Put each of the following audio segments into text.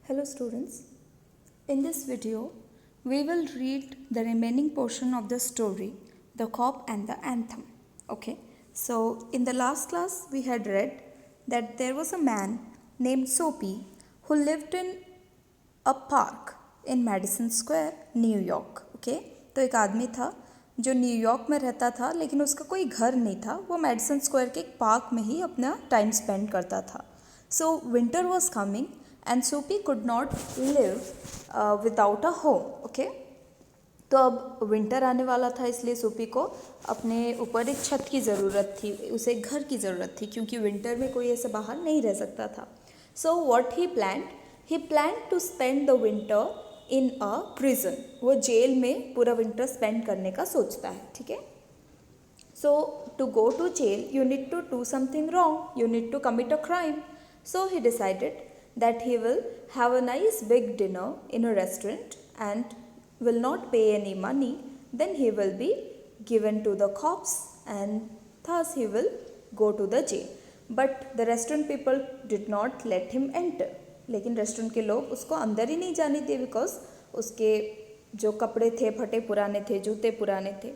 Hello students, in this video we will read the remaining portion of the story The Cop and the Anthem. Okay, so in the last class we had read that there was a man named Soapy who lived in a park in Madison Square, New York. Okay, तो एक आदमी था जो New York में रहता था लेकिन उसका कोई घर नहीं था, वो मैडिसन स्क्वायर के एक पार्क में ही अपना टाइम स्पेंड करता था. So winter was coming and सोपी could not live without a home. Okay, तो अब विंटर आने वाला था इसलिए सोपी को अपने ऊपर एक छत की ज़रूरत थी, उसे एक घर की ज़रूरत थी क्योंकि विंटर में कोई ऐसे बाहर नहीं रह सकता था. So what he plan to spend the winter in a prison. वो जेल में पूरा विंटर स्पेंड करने का सोचता है. ठीक है, so to go to jail you need to do something wrong, you need to commit a crime. So he decided that he will have a nice big dinner in a restaurant and will not pay any money. Then he will be given to the cops and thus he will go to the jail. But the restaurant people did not let him enter. लेकिन restaurant के लोग उसको अंदर ही नहीं जाने दिए because उसके जो कपड़े थे फटे पुराने थे, जूते पुराने थे.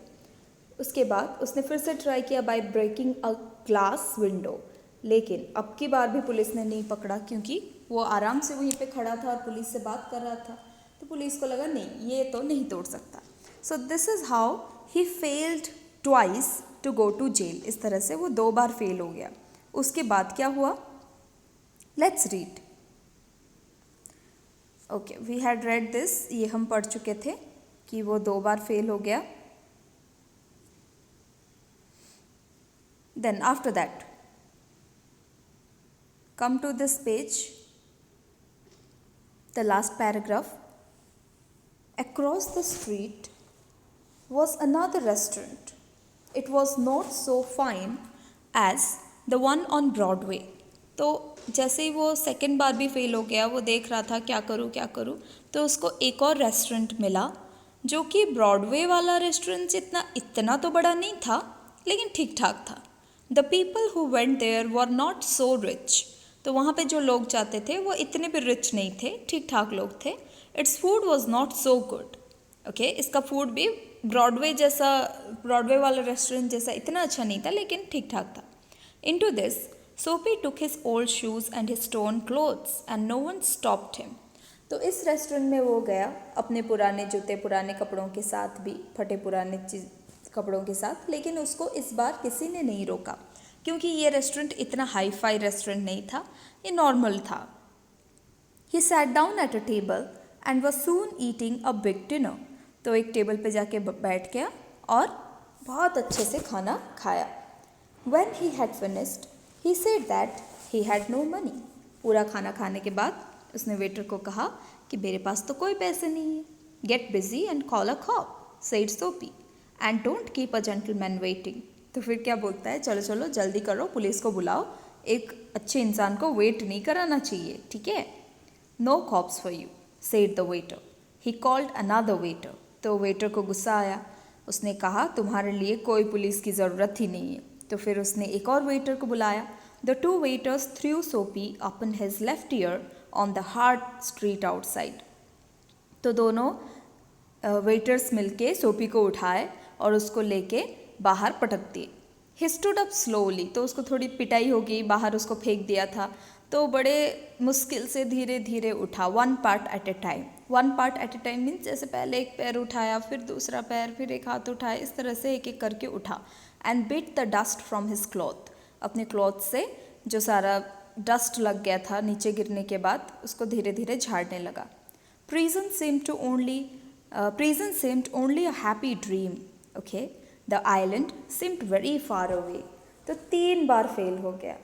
उसके बाद उसने फिर से ट्राई किया by breaking a glass window, लेकिन अब की बार भी पुलिस ने नहीं पकड़ा क्योंकि वो आराम से वहीं पे खड़ा था और पुलिस से बात कर रहा था. तो पुलिस को लगा नहीं, ये तो नहीं तोड़ सकता. So this is how he failed twice to go to jail. इस तरह से वो 2 बार फेल हो गया. उसके बाद क्या हुआ, let's read. Okay, we had read this, ये हम पढ़ चुके थे कि वो 2 बार फेल हो गया. Then after that come to this page, the last paragraph. Across the street was another restaurant. It was not so fine as the one on Broadway. तो जैसे ही वो सेकेंड बार भी फेल हो गया, वो देख रहा था क्या करूँ, तो उसको एक और रेस्टोरेंट मिला जो कि ब्रॉडवे वाला रेस्टोरेंट इतना तो बड़ा नहीं था लेकिन ठीक ठाक था. The people who went there were not so rich. तो वहाँ पे जो लोग जाते थे वो इतने भी रिच नहीं थे, ठीक ठाक लोग थे. Its food was not so good. Okay, इसका फूड भी ब्रॉडवे वाला रेस्टोरेंट जैसा इतना अच्छा नहीं था लेकिन ठीक ठाक था. इन टू दिस सोपी took his old shoes and his torn clothes and no one stopped him. तो इस रेस्टोरेंट में वो गया अपने पुराने जूते, पुराने कपड़ों के साथ भी, फटे पुराने कपड़ों के साथ, लेकिन उसको इस बार किसी ने नहीं रोका क्योंकि ये रेस्टोरेंट इतना हाई फाई रेस्टोरेंट नहीं था, ये नॉर्मल था. He sat down at a table and was soon eating a big dinner. तो एक टेबल पे जाके बैठ गया और बहुत अच्छे से खाना खाया. When he had finished he said that he had no money. पूरा खाना खाने के बाद उसने वेटर को कहा कि मेरे पास तो कोई पैसे नहीं है. Get busy and call a cop, said Soapy, and don't keep a gentleman waiting. तो फिर क्या बोलता है, चलो चलो जल्दी करो, पुलिस को बुलाओ, एक अच्छे इंसान को वेट नहीं कराना चाहिए, ठीक है. No cops for you, said the waiter. He called another waiter. तो वेटर को गुस्सा आया, उसने कहा तुम्हारे लिए कोई पुलिस की ज़रूरत ही नहीं है. तो फिर उसने एक और वेटर को बुलाया. The 2 waiters threw Soapy upon his left ear on the hard street outside. तो दोनों वेटर्स मिलके सोपी को उठाए और उसको लेके बाहर पटक दिए. He stood up slowly. तो उसको थोड़ी पिटाई हो गई, बाहर उसको फेंक दिया था, तो बड़े मुश्किल से धीरे धीरे उठा. 1 part at a time. 1 part at a time means जैसे पहले एक पैर उठाया, फिर दूसरा पैर, फिर एक हाथ उठाया, इस तरह से एक एक करके उठा. And beat the dust from his cloth. अपने क्लॉथ से जो सारा डस्ट लग गया था नीचे गिरने के बाद उसको धीरे धीरे झाड़ने लगा. Prison seemed only a happy dream. Okay, the island seemed very far away. तो 3 बार फेल हो गया.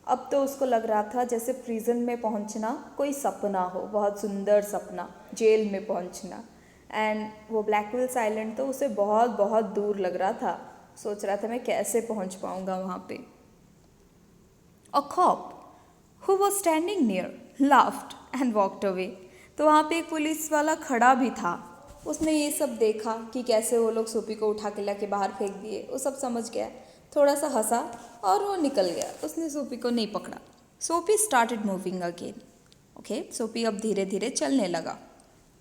अब तो उसको लग रहा था जैसे प्रिजन में पहुंचना कोई सपना हो, बहुत सुंदर सपना, जेल में पहुंचना. एंड वो ब्लैकविल्स आइलैंड तो उसे बहुत बहुत दूर लग रहा था. सोच रहा था मैं कैसे पहुंच पाऊंगा वहाँ पे. A cop who was standing near laughed and walked away. तो वहाँ पे एक पुलिस वाला खड़ा भी था. उसने ये सब देखा कि कैसे वो लोग सोपी को उठा के लाके बाहर फेंक दिए, वो सब समझ गया, थोड़ा सा हंसा और वो निकल गया. उसने सोपी को नहीं पकड़ा. सोपी स्टार्टेड मूविंग अगेन. ओके, सोपी अब धीरे धीरे चलने लगा.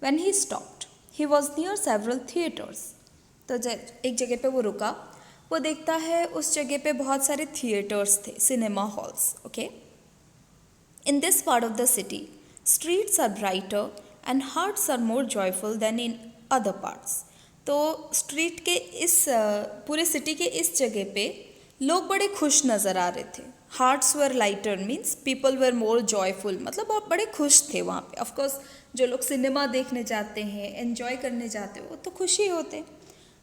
When he stopped, he was near several theatres. तो एक जगह पे वो रुका. वो देखता है उस जगह पे बहुत सारे थिएटर्स थे, cinema halls. Okay. In this part of the city, streets are brighter and hearts are more joyful than in other parts. तो स्ट्रीट के इस पूरे सिटी के इस जगह पे लोग बड़े खुश नज़र आ रहे थे. Hearts were lighter means people were more joyful, मतलब आप बड़े खुश थे वहाँ पे. ऑफकोर्स जो लोग सिनेमा देखने जाते हैं, एन्जॉय करने जाते हो तो खुश ही होते.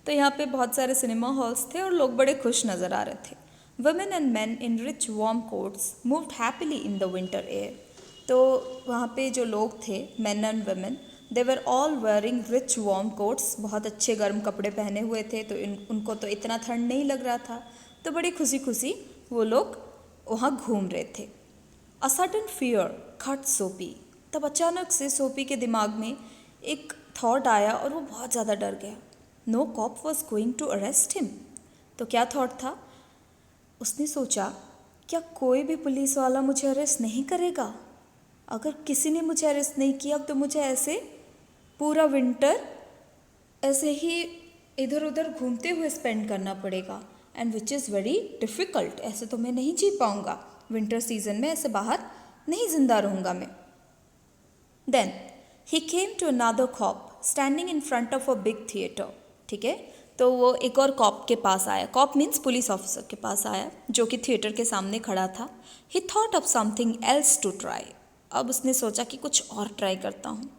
तो यहाँ पे बहुत सारे सिनेमा हॉल्स थे और लोग बड़े खुश नज़र आ रहे थे. Women and man in rich warm quotes moved happily in the winter air. तो वहाँ पे जो लोग थे, man and women, they were all wearing rich warm quotes. बहुत अच्छे गर्म कपड़े पहने हुए थे, तो उनको तो इतना ठंड नहीं लग रहा था. तो बड़ी खुशी खुशी वो लोग वहाँ घूम रहे थे. अ सडन फियर खट सोपी. तब अचानक से सोपी के दिमाग में एक थॉट आया और वो बहुत ज़्यादा डर गया. No cop was going to arrest him. तो क्या थॉट था? उसने सोचा, क्या कोई भी पुलिस वाला मुझे अरेस्ट नहीं करेगा? अगर किसी ने मुझे अरेस्ट नहीं किया तो मुझे ऐसे पूरा विंटर ऐसे ही इधर उधर घूमते हुए स्पेंड करना पड़ेगा. And which is very difficult. ऐसे तो मैं नहीं जी पाऊँगा. विंटर सीजन में ऐसे बाहर नहीं जिंदा रहूँगा मैं. Then he came to another cop standing in front of a big theatre. ठीक है, तो वो एक और कॉप के पास आया. कॉप मीन्स पुलिस ऑफिसर के पास आया जो कि थिएटर के सामने खड़ा था. He thought of something else to try. अब उसने सोचा कि कुछ और ट्राई करता हूँ.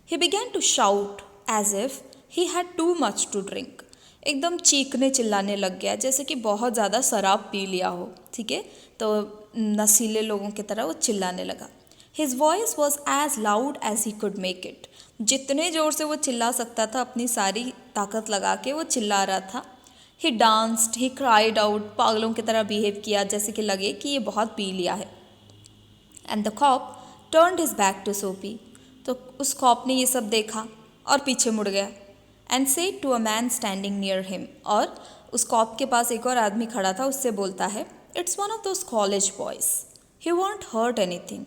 He began to shout as if he had too much to drink. एकदम चीखने चिल्लाने लग गया जैसे कि बहुत ज़्यादा शराब पी लिया हो. ठीक है, तो नशीले लोगों की तरह वो चिल्लाने लगा. His voice was as loud as he could make it. जितने ज़ोर से वो चिल्ला सकता था, अपनी सारी ताकत लगा के वो चिल्ला रहा था. ही डांस्ड, ही क्राइड आउट. पागलों की तरह बिहेव किया जैसे कि लगे कि ये बहुत पी लिया है. And the cop turned his back to Soapy. तो उस कॉप ने ये सब देखा और पीछे मुड़ गया. And said to a man standing near him. और उस कॉप के पास एक और आदमी खड़ा था, उससे बोलता है, it's one of those college boys. He won't hurt anything.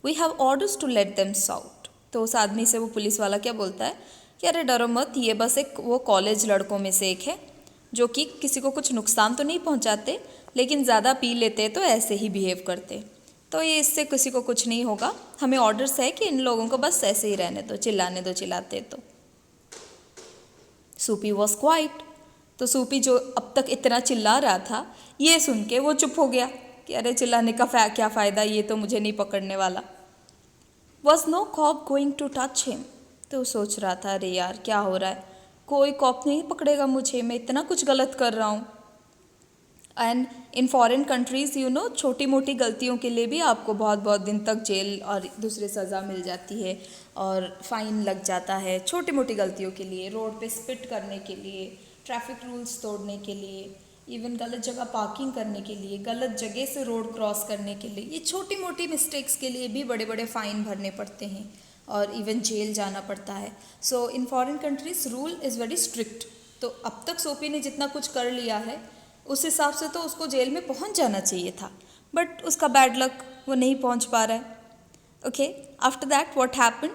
We have orders to let them out. तो उस आदमी से वो पुलिस वाला क्या बोलता है कि अरे डरो मत, ये बस एक वो कॉलेज लड़कों में से एक है जो कि किसी को कुछ नुकसान तो नहीं पहुंचाते, लेकिन ज़्यादा पी लेते तो ऐसे ही बिहेव करते. तो ये इससे किसी को कुछ नहीं होगा. हमें ऑर्डर्स है कि इन लोगों को बस ऐसे ही रहने दो, चिल्लाने दो चिल्लाते. तो सूपी वॉज क्वाइट. तो सूपी जो अब तक इतना चिल्ला रहा था, ये सुन के वो चुप हो गया कि अरे चिल्लाने का क्या फ़ायदा, ये तो मुझे नहीं पकड़ने वाला. Was no cop going to touch him. तो सोच रहा था, अरे यार क्या हो रहा है, कोई कॉप नहीं पकड़ेगा मुझे, मैं इतना कुछ गलत कर रहा हूँ. And in foreign countries you know, छोटी मोटी गलतियों के लिए भी आपको बहुत बहुत दिन तक जेल और दूसरी सज़ा मिल जाती है और फाइन लग जाता है. छोटी मोटी गलतियों के लिए, रोड पे स्पिट करने के लिए, ट्रैफिक रूल्स तोड़ने के लिए, इवन गलत जगह पार्किंग करने के लिए, गलत जगह से रोड क्रॉस करने के लिए, ये छोटी मोटी मिस्टेक्स के लिए भी बड़े बड़े फ़ाइन भरने पड़ते हैं और इवन जेल जाना पड़ता है. So in foreign countries rule is very strict. तो अब तक सोपी ने जितना कुछ कर लिया है उस हिसाब से तो उसको जेल में पहुंच जाना चाहिए था, बट उसका बैड लक, वो नहीं पहुंच पा रहा है. Okay, after that what happened?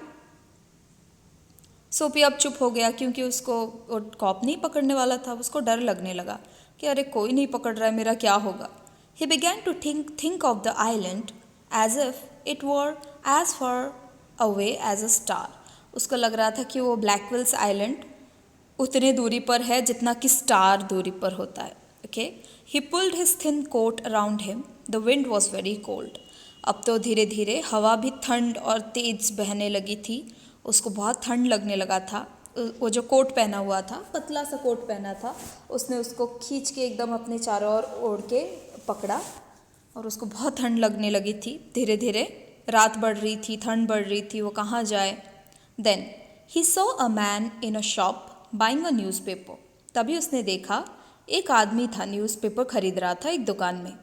सोपी अब चुप हो गया क्योंकि उसको वो कॉप नहीं पकड़ने वाला था. उसको डर लगने लगा कि अरे कोई नहीं पकड़ रहा है, मेरा क्या होगा. He began to think of the island as if it were as far away as a star. उसको लग रहा था कि वो ब्लैकविल्स आइलैंड उतने दूरी पर है जितना कि स्टार दूरी पर होता है. Okay, he pulled his thin coat around him. The wind was very cold. अब तो धीरे धीरे हवा भी ठंड और तेज़ बहने लगी थी. उसको बहुत ठंड लगने लगा था. वो जो कोट पहना हुआ था, पतला सा कोट पहना था, उसने उसको खींच के एकदम अपने चारों ओर ओढ़ के पकड़ा और उसको बहुत ठंड लगने लगी थी. धीरे धीरे रात बढ़ रही थी, ठंड बढ़ रही थी, वो कहाँ जाए. Then he saw a man in a shop buying a newspaper. तभी उसने देखा एक आदमी था, न्यूज़पेपर खरीद रहा था एक दुकान में.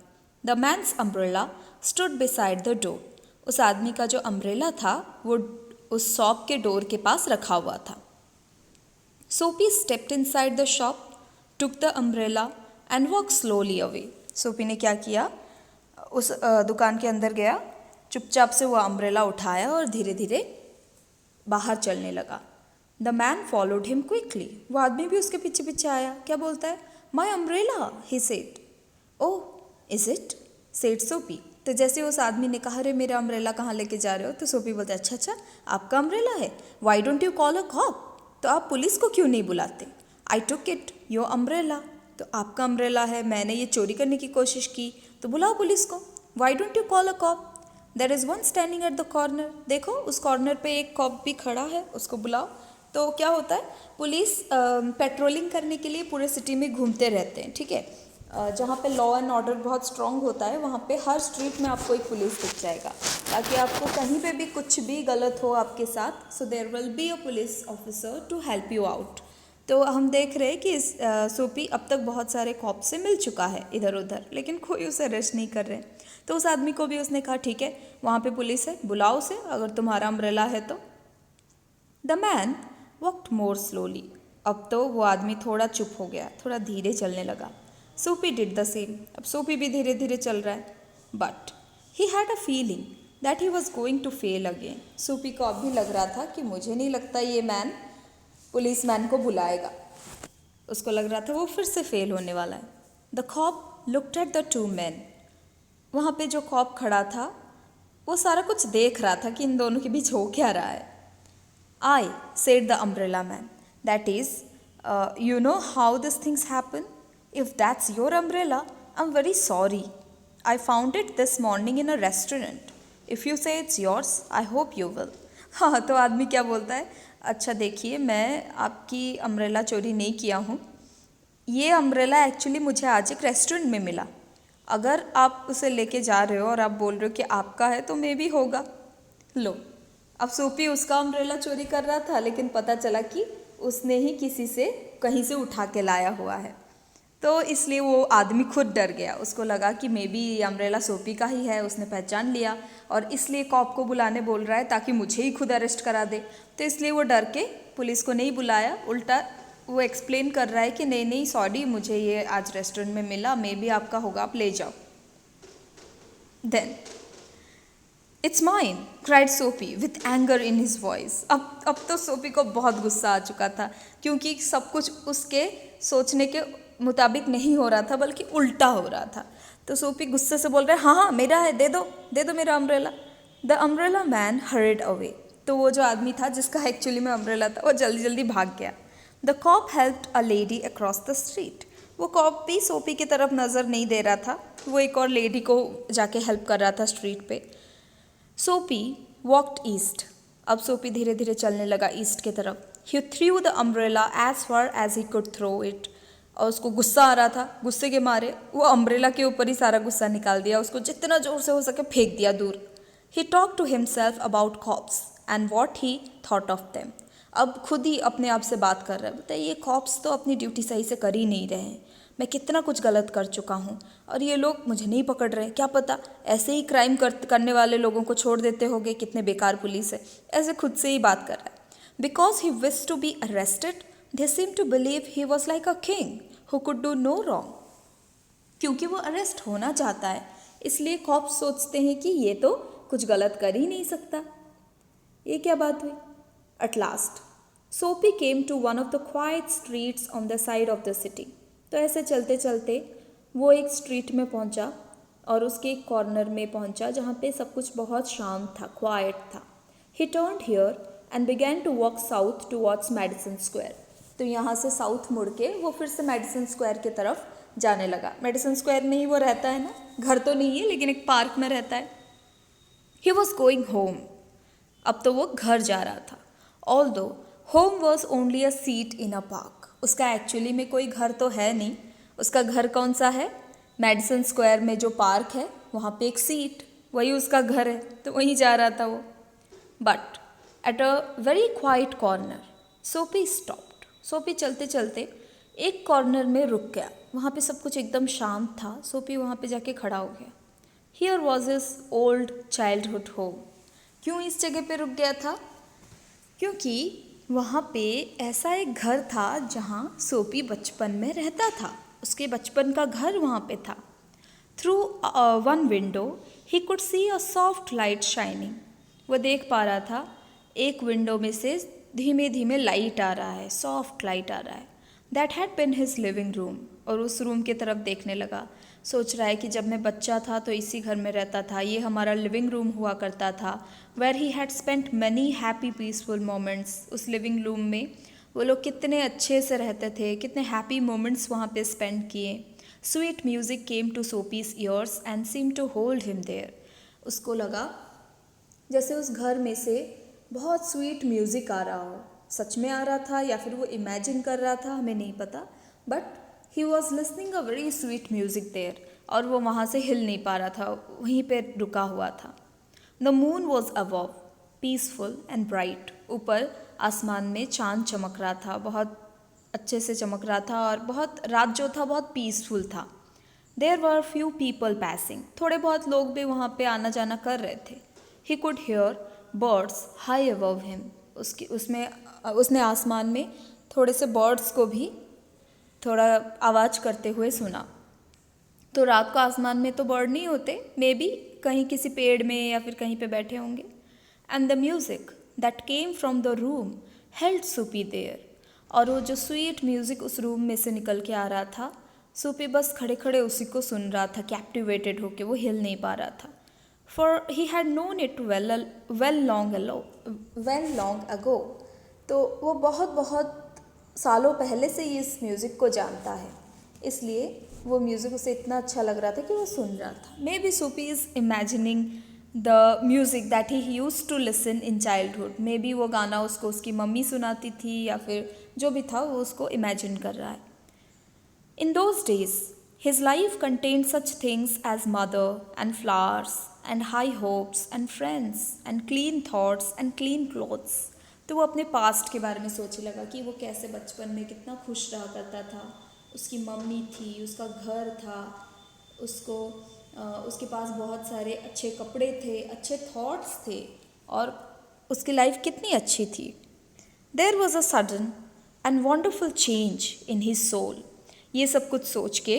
The man's umbrella stood beside the door. उस आदमी का जो अम्ब्रेला था वो उस शॉप के डोर के पास रखा हुआ था. सोपी stepped inside the shop, took the umbrella and walk slowly away. सोपी ने क्या किया, उस दुकान के अंदर गया चुपचाप से वो अम्ब्रेला उठाया और धीरे धीरे बाहर चलने लगा। The man followed him quickly, वो आदमी भी उसके पीछे पीछे आया। क्या बोलता है? माई umbrella, he said. Oh is it, said सोपी। तो जैसे उस आदमी ने कहा, अरे मेरा अम्ब्रेला कहाँ लेके जा रहे हो, तो सोपी बोलते, अच्छा अच्छा आपका अम्ब्रेला है, Y don't you call a corp, तो आप पुलिस को क्यों नहीं बुलाते? आई टुक इट योर अम्ब्रेला, तो आपका अम्ब्रेला है, मैंने ये चोरी करने की कोशिश की, तो बुलाओ पुलिस को। Why don't you call a cop, there is one standing at the corner, देखो उस कॉर्नर पे एक कॉप भी खड़ा है, उसको बुलाओ। तो क्या होता है, पुलिस पेट्रोलिंग करने के लिए पूरे सिटी में घूमते रहते हैं, ठीक है। जहाँ पे लॉ एंड ऑर्डर बहुत स्ट्रॉन्ग होता है, वहाँ पे हर स्ट्रीट में आपको एक पुलिस दिख जाएगा, ताकि आपको कहीं पे भी कुछ भी गलत हो आपके साथ, so there will be a police officer to help you out. तो हम देख रहे हैं कि सोपी अब तक बहुत सारे कॉप से मिल चुका है इधर उधर, लेकिन कोई उसे अरेस्ट नहीं कर रहे। तो उस आदमी को भी उसने कहा, ठीक है वहाँ पे पुलिस है, बुलाओ उसे अगर तुम्हारा अम्ब्रेला है तो। The man walked more slowly, अब तो वो आदमी थोड़ा चुप हो गया, थोड़ा धीरे चलने लगा। सोपी डिड द सेम, अब सोपी भी धीरे धीरे चल रहा है। But he had a feeling that he was going to fail again, Soapy को अब भी लग रहा था कि मुझे नहीं लगता ये मैन पुलिस मैन को बुलाएगा, उसको लग रहा था वो फिर से फेल होने वाला है। The cop looked at the two man, वहाँ पे जो कॉप खड़ा था वो सारा कुछ देख रहा था कि इन दोनों के बीच हो क्या रहा है। I said the umbrella man, that is you know how this things happen, if that's your umbrella I am very sorry, I found it this morning in a restaurant, if you say it's yours I hope you will. हाँ, तो आदमी क्या बोलता है, अच्छा देखिए मैं आपकी अम्ब्रेला चोरी नहीं किया हूँ, ये अम्ब्रेला एक्चुअली मुझे आज एक रेस्टोरेंट में मिला, अगर आप उसे लेके जा रहे हो और आप बोल रहे हो कि आपका है तो मे भी होगा। लो, अब सोपी उसका अम्ब्रेला चोरी कर रहा था, लेकिन पता चला कि उसने ही किसी से कहीं से उठा के लाया हुआ है, तो इसलिए वो आदमी खुद डर गया, उसको लगा कि मे बी ये अम्ब्रेला सोपी का ही है, उसने पहचान लिया और इसलिए कॉप को बुलाने बोल रहा है ताकि मुझे ही खुद अरेस्ट करा दे। तो इसलिए वो डर के पुलिस को नहीं बुलाया, उल्टा वो एक्सप्लेन कर रहा है कि नहीं नहीं सॉरी, मुझे ये आज रेस्टोरेंट में मिला, मे बी आपका होगा, आप ले जाओ। देन इट्स माइन क्राइड सोपी with anger in his voice, अब तो सोपी को बहुत गुस्सा आ चुका था, क्योंकि सब कुछ उसके सोचने के मुताबिक नहीं हो रहा था, बल्कि उल्टा हो रहा था। तो सोपी गुस्से से बोल रहा है, हाँ हाँ मेरा है, दे दो मेरा umbrella. The umbrella man heard away, तो वो जो आदमी था जिसका एक्चुअली में अम्ब्रेला था, वो जल्दी जल्दी भाग गया। The cop helped a lady across the street, वो कॉप भी सोपी की तरफ नज़र नहीं दे रहा था, वो एक और लेडी को जाके हेल्प कर रहा था स्ट्रीट पे। सोपी वॉक्ड ईस्ट, अब सोपी धीरे धीरे चलने लगा ईस्ट की तरफ। He threw the umbrella as far as he could throw it, और उसको गुस्सा आ रहा था, गुस्से के मारे वो अम्ब्रेला के ऊपर ही सारा गुस्सा निकाल दिया, उसको जितना जोर से हो सके फेंक दिया दूर। He talk to himself about cops and what he thought of them, अब खुद ही अपने आप से बात कर रहा है, बताइए ये कॉप्स तो अपनी ड्यूटी सही से कर ही नहीं रहे हैं, मैं कितना कुछ गलत कर चुका हूँ और ये लोग मुझे नहीं पकड़ रहे, क्या पता ऐसे ही क्राइम करने वाले लोगों को छोड़ देते होंगे, कितने बेकार पुलिस है, ऐसे खुद से ही बात कर रहा है। Because he wish to be arrested they seem to believe he was like a king who could do no wrong, क्योंकि वो अरेस्ट होना चाहता है इसलिए कॉप्स सोचते हैं कि ये तो कुछ गलत कर ही नहीं सकता। ये क्या बात हुई? At last, Soapy came to one of the quiet streets on the side of the city. तो ऐसे चलते चलते वो एक स्ट्रीट में पहुंचा और उसके एक कॉर्नर में पहुंचा जहाँ पे सब कुछ बहुत शांत था, क्वाइट था। He turned here and began to walk south towards Madison Square. तो यहाँ से साउथ मुड़ के वो फिर से मेडिसन स्क्वायर की तरफ जाने लगा। मेडिसन स्क्वायर में ही वो रहता है ना, घर तो नहीं है लेकिन एक पार्क में रहता है। He was going home. अब तो वो घर जा रहा था। Although home was only a seat in a park. उसका एक्चुअली में कोई घर तो है नहीं, उसका घर कौन सा है? मेडिसन स्क्वायर में जो पार्क है वहाँ पे एक सीट, वही उसका घर है, तो वहीं जा रहा था वो। But at a very quite corner सोपी स्टॉप्ड, सोपी चलते चलते एक कॉर्नर में रुक गया, वहाँ पे सब कुछ एकदम शांत था। सोपी वहाँ पे जाके खड़ा हो गया। Here was his old childhood home. क्यों इस जगह पे रुक गया था? क्योंकि वहाँ पे ऐसा एक घर था जहाँ सोपी बचपन में रहता था, उसके बचपन का घर वहाँ पे था। Through one window He could see a soft light shining. वो देख पा रहा था एक विंडो में से धीमे धीमे लाइट आ रहा है, सॉफ्ट लाइट आ रहा है. That had been his living room. और उस रूम की तरफ देखने लगा. सोच रहा है कि जब मैं बच्चा था तो इसी घर में रहता था, ये हमारा लिविंग रूम हुआ करता था. Where he had spent many happy peaceful moments. उस लिविंग रूम में वो लोग कितने अच्छे से रहते थे, कितने हैप्पी मोमेंट्स वहाँ पे स्पेंड किए. Sweet music came to Sophie's ears and seemed to hold him there. उसको लगा जैसे उस घर में से बहुत स्वीट म्यूज़िक आ रहा हो. सच में आ रहा था या फिर वो इमेजिन कर रहा था, हमें नहीं पता. But he was listening a very sweet music there. और वो वहाँ से हिल नहीं पा रहा था, वहीं पे रुका हुआ था. The moon was above, peaceful and bright. ऊपर आसमान में चांद चमक रहा था, बहुत अच्छे से चमक रहा था, और बहुत रात जो था बहुत पीसफुल था. There were few people passing. थोड़े बहुत लोग भी वहाँ पे आना जाना कर रहे थे. He could hair birds high above him. उसने आसमान में थोड़े से बर्ड्स को भी थोड़ा आवाज़ करते हुए सुना. तो रात को आसमान में तो बर्ड नहीं होते, मे बी कहीं किसी पेड़ में या फिर कहीं पे बैठे होंगे. And the music that came from the room held Soapy there. और वो जो स्वीट म्यूज़िक उस रूम में से निकल के आ रहा था, सूपी बस खड़े खड़े उसी को सुन रहा था, कैप्टिवेटेड होके. वो हिल नहीं पा रहा था. For he had known it well long ago. तो वो बहुत बहुत सालों पहले से ही इस म्यूज़िक को जानता है, इसलिए वो म्यूज़िक उसे इतना अच्छा लग रहा था कि वो सुन रहा था. Maybe Soapy is imagining the music that he use to listen in childhood. Maybe वो गाना उसको उसकी मम्मी सुनाती थी, या फिर जो भी था वो उसको इमेजिन कर रहा है. In those days his life contained such things as mother and flowers and high hopes and friends and clean thoughts and clean clothes. तो वो अपने पास्ट के बारे में सोचने लगा कि वो कैसे बचपन में कितना खुश रहा करता था. उसकी मम्मी थी, उसका घर था, उसके पास बहुत सारे अच्छे कपड़े थे, अच्छे थॉट्स थे, और उसकी लाइफ कितनी अच्छी थी. There was a sudden and wonderful change in his soul. ये सब कुछ सोच के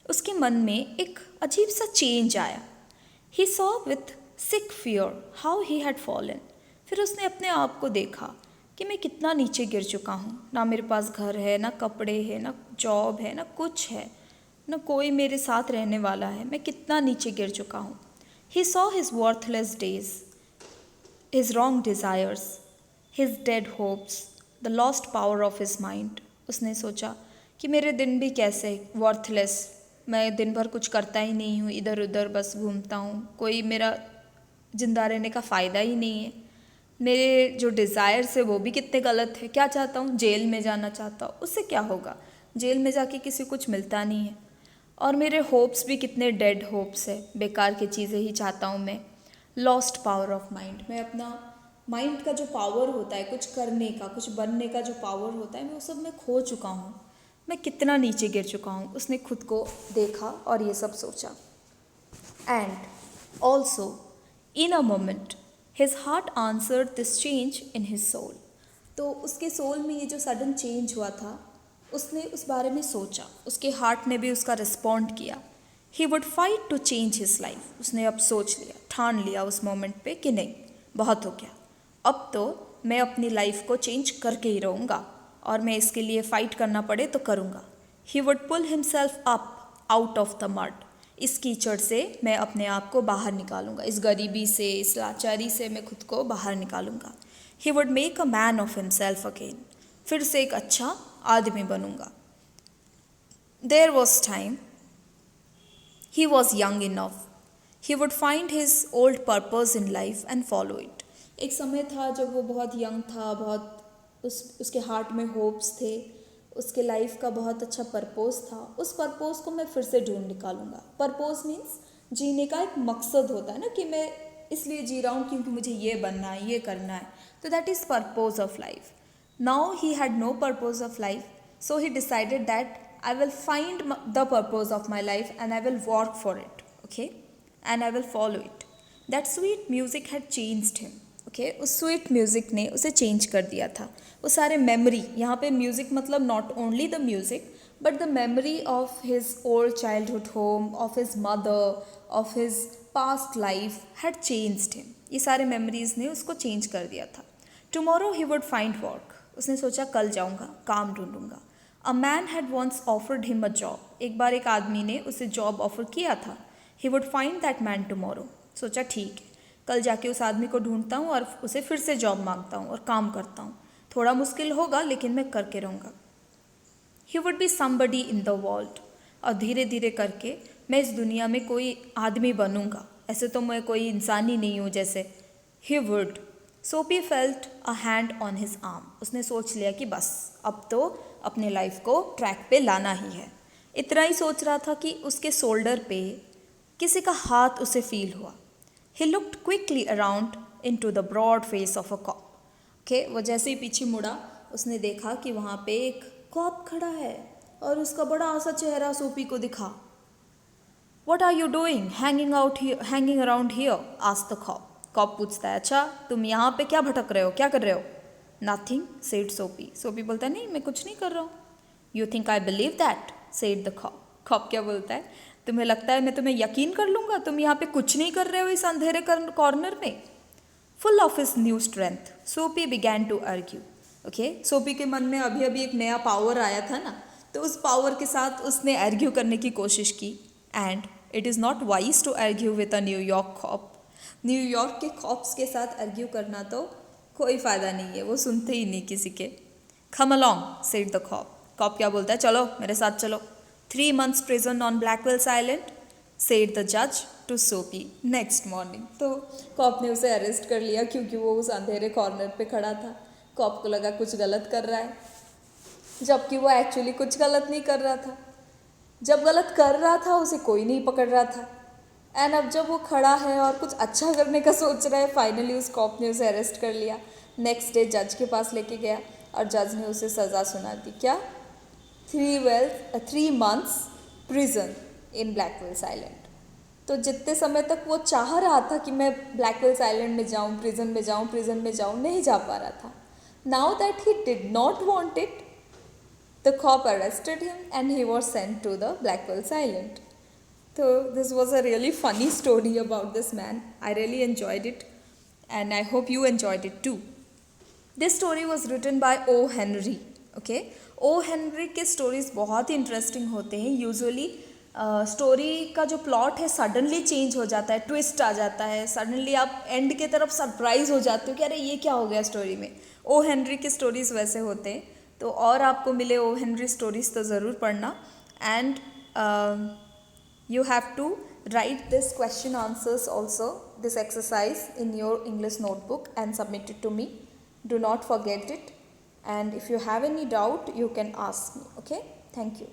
उसके मन में एक अजीब सा चेंज आया. He saw with sick fear how he had fallen. फिर उसने अपने आप को देखा कि मैं कितना नीचे गिर चुका हूँ. ना मेरे पास घर है, ना कपड़े है, ना जॉब है, ना कुछ है, ना कोई मेरे साथ रहने वाला है. मैं कितना नीचे गिर चुका हूँ. He saw his worthless days, his wrong desires, his dead hopes, the lost power of his mind. उसने सोचा कि मेरे दिन भी कैसे वर्थलेस, मैं दिन भर कुछ करता ही नहीं हूँ, इधर उधर बस घूमता हूँ, कोई मेरा जिंदा रहने का फ़ायदा ही नहीं है. मेरे जो डिज़ायर्स है वो भी कितने गलत है. क्या चाहता हूँ? जेल में जाना चाहता हूँ. उससे क्या होगा? जेल में जाके किसी कुछ मिलता नहीं है. और मेरे होप्स भी कितने डेड होप्स है, बेकार की चीज़ें ही चाहता हूँ मैं. Lost power of mind. मैं अपना माइंड का जो पावर होता है कुछ करने का, कुछ बनने का जो पावर होता है, मैं वो सब मैं खो चुका हूँ. मैं कितना नीचे गिर चुका हूँ. उसने खुद को देखा और ये सब सोचा. And also in a moment his heart answered this change in his soul. तो उसके सोल में ये जो सडन चेंज हुआ था, उसने उस बारे में सोचा, उसके हार्ट ने भी उसका रिस्पॉन्ड किया. He would fight to change his life. उसने अब सोच लिया, ठान लिया उस मोमेंट पे कि नहीं, बहुत हो गया, अब तो मैं अपनी लाइफ को चेंज करके ही रहूँगा, और मैं इसके लिए फ़ाइट करना पड़े तो करूँगा. He would pull himself up out of the mud. इस कीचड़ से मैं अपने आप को बाहर निकालूंगा, इस गरीबी से, इस लाचारी से मैं खुद को बाहर निकालूंगा. He would make a man of himself again. फिर से एक अच्छा आदमी बनूंगा. There was time he was young enough. He would find his old purpose in life and follow it. एक समय था जब वो बहुत यंग था, बहुत उसके हार्ट में होप्स थे, उसके लाइफ का बहुत अच्छा पर्पोज था. उस पर्पोज को मैं फिर से ढूंढ निकालूंगा. पर्पोज मीन्स जीने का एक मकसद होता है ना, कि मैं इसलिए जी रहा हूँ क्योंकि मुझे ये बनना है, ये करना है. तो that is purpose of life. Now he had no purpose of life, so he decided that I will find the purpose of my life and I will work for it. Okay, and I will follow it. That sweet music had changed him. Okay, उस sweet music ने उसे change कर दिया था. वो सारे memory, यहाँ पे म्यूज़िक मतलब not only the music but the memory of his old childhood home, of his mother, of his past life had changed him, ये सारे मेमोरीज ने उसको चेंज कर दिया था. Tomorrow he would find work, उसने सोचा कल जाऊंगा, काम ढूंढूंगा. A man had once offered him a job, एक बार एक आदमी ने उसे जॉब ऑफर किया था. ही would find that man tomorrow, सोचा ठीक है कल जाके उस आदमी को ढूंढता हूँ और उसे फिर से जॉब मांगता हूँ और काम करता हूँ. थोड़ा मुश्किल होगा लेकिन मैं करके रहूँगा. He would be somebody in the world, और धीरे धीरे करके मैं इस दुनिया में कोई आदमी बनूंगा, ऐसे तो मैं कोई इंसान ही नहीं हूँ जैसे. He would. Soapy felt a hand on his arm, उसने सोच लिया कि बस अब तो अपने लाइफ को ट्रैक पे लाना ही है. इतना ही सोच रहा था कि उसके शोल्डर पे किसी का हाथ उसे फील हुआ. He looked quickly around into the broad face of a cop. Okay, वो जैसे ही पीछे मुड़ा उसने देखा कि वहाँ पे एक कॉप खड़ा है और उसका बड़ा सा चेहरा सोपी को दिखा. What are you doing hanging around here, asked the cop. Cop पूछता है अच्छा तुम यहाँ पे क्या भटक रहे हो, क्या कर रहे हो. नथिंग, सेड सोपी. सोपी बोलता है नहीं मैं कुछ नहीं कर रहा हूँ. You think I believe that, said the cop. Cop क्या बोलता है, तुम्हें लगता है मैं तुम्हें यकीन कर लूँगा, तुम यहाँ पे कुछ नहीं कर रहे हो इस अंधेरे कॉर्नर में. Full of his new strength, सोपी बिगैन टू आर्ग्यू. ओके, सोपी के मन में अभी अभी एक नया पावर आया था ना, तो उस पावर के साथ उसने आर्ग्यू करने की कोशिश की. And it is not wise to argue with a New York cop. New York के कॉप्स के साथ आर्ग्यू करना तो कोई फ़ायदा नहीं है, वो सुनते ही नहीं किसी के. Come along, said the cop. Cop क्या बोलता है, चलो मेरे साथ चलो. 3 months prison on Blackwell's Island, said the judge to Soapy next morning. तो कॉप ने उसे अरेस्ट कर लिया क्योंकि वो उस अंधेरे कॉर्नर पे खड़ा था. कॉप को लगा कुछ गलत कर रहा है, जबकि वो एक्चुअली कुछ गलत नहीं कर रहा था. जब गलत कर रहा था उसे कोई नहीं पकड़ रहा था. एंड अब जब वो खड़ा है और कुछ अच्छा करने का सोच रहा है, फाइनली उस कॉप ने उसे अरेस्ट कर लिया. नेक्स्ट डे जज के पास लेके गया और जज ने उसे सज़ा सुना दी. क्या, 3 months prison in Blackwell's Island. तो जितने समय तक वो चाह रहा था कि मैं ब्लैकवेल्स आइलैंड में जाऊँ, प्रिजन में जाऊँ, नहीं जा पा रहा था. Now that he did not want it, the cop arrested him and he was sent to the Blackwell's Island. So this was a really funny story about this man. I really enjoyed it and I hope you enjoyed it too. This story was written by O. Henry. Okay, O. Henry के stories बहुत ही interesting होते हैं. Usually story का जो plot है suddenly change हो जाता है, ट्विस्ट आ जाता है, सडनली आप एंड के तरफ सरप्राइज हो जाते हो कि अरे ये क्या हो गया स्टोरी में. ओ हेनरी के स्टोरीज़ वैसे होते हैं. तो और आपको मिले ओ हेनरी स्टोरीज़ तो ज़रूर पढ़ना. And you have to write this question answers also, this exercise in your English notebook and submit it to me. Do not forget it, and if you have any doubt you can ask me. Okay, thank you.